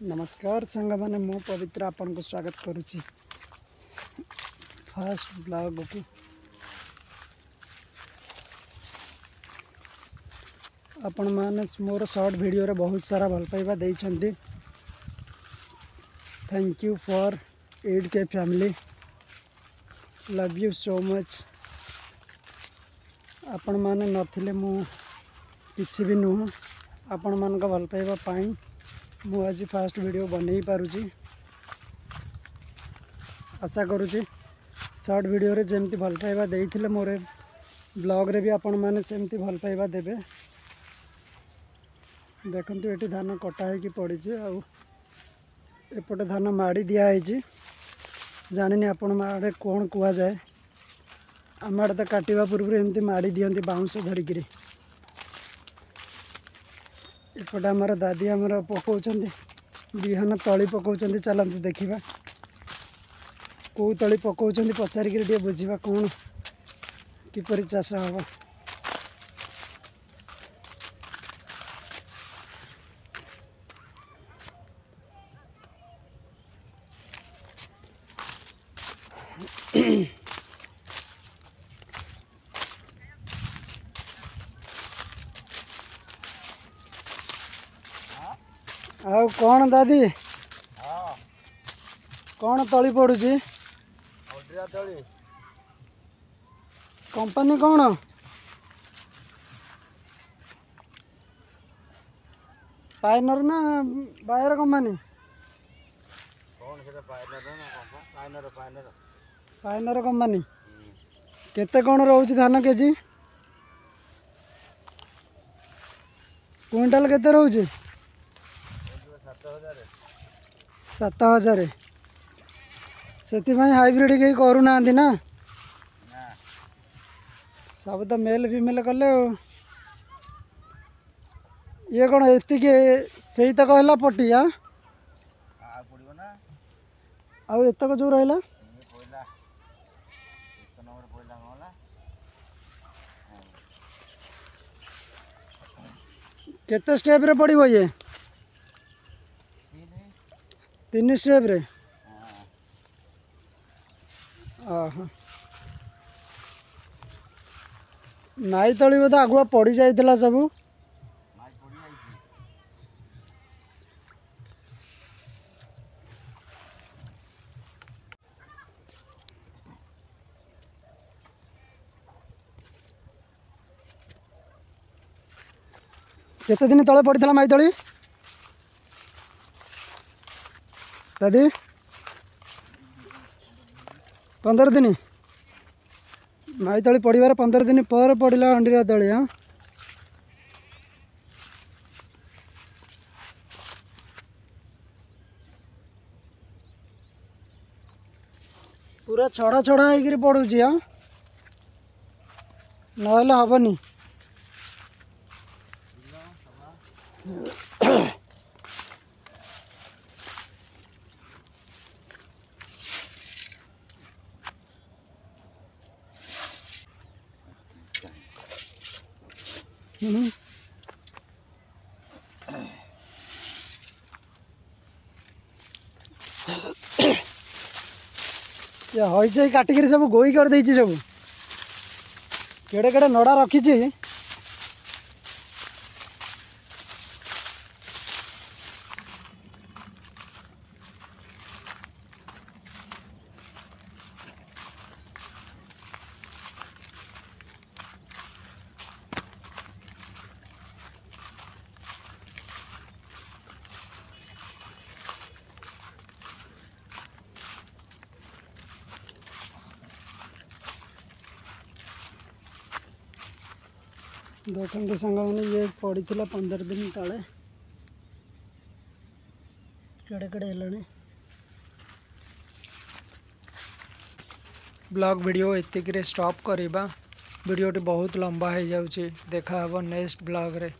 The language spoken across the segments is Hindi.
नमस्कार सांग मैंने मु पवित्र आपन को स्वागत करुच्ची फास्ट ब्लॉग को। आपण माने मोर शॉर्ट वीडियो रे बहुत सारा भल पाइबा देइछंती। Thank you for 8K family, love you so much. आपण माने नथिले मु किछि भी नुह। आपण मान का भल पाइबा पाई मु आज फास्ट वीडियो बनै पारुची। आशा करुची शॉर्ट वीडियो रे जेमती भल पाइबा देइथिले मोर ब्लॉग रे भी आपण माने सेमती भल पाइबा देबे। देखंतु एटी धान कटा है कि पड़ी आ एपटे धान माड़ी दिया है। जानिनी आपण माड़े कौन कुआ जाए। आम आड़े तो काटिबा पूर्व एमती माड़ी दियंती बाउंस धरिकी। एपटे आमर दादी आमर पकाउछंती बिहन तली पकाउछंती। चलंतु देखिबा कौ तली पकाउछंती पचारिक टे बुझिबा कौन किपरि चाष हबो। आउ कौन दादी कौन तली पड़ुची कंपनी कौन पाइनर ना बायर कंपनी पाइनर कंपनी केते कौन रोच धान केजी क्विंटाल केते रोच 7,000 से हाइब्रिड कहीं करूना ना सब तो मेल फीमेल कले। ये कौन एति से तो कहला पटी आतक जो रहा केते स्टेप रे पड़ो ये 3 स्टेप रे। नाई तली बोधे आगुआ पड़ जाइला सब केते दिन तले पड़ी माई तली दादी 15 दिन माई तली पड़ार 15 दिन पर पड़ा अंडीरा तली। हाँ पूरा छड़ा छड़ा होकर पड़ुची। हाँ ना हबनी हईचे काटिक सब गोई कर देछि। सब केड़े केड़े नड़ा रखी देखते सांग मैंने ये पड़ी 15 दिन तले केड़े केड़े हेलानी। ब्लॉग वीडियो एतिक स्टॉप करवा। वीडियोटी बहुत लंबा हो जाऊँगी। देखा हम नेक्स्ट ब्लॉग रे।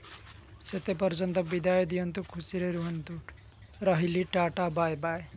सेते पर्यंत विदाय दियंतु। खुशी रे रुहंतु। रहिली टाटा बाय बाय।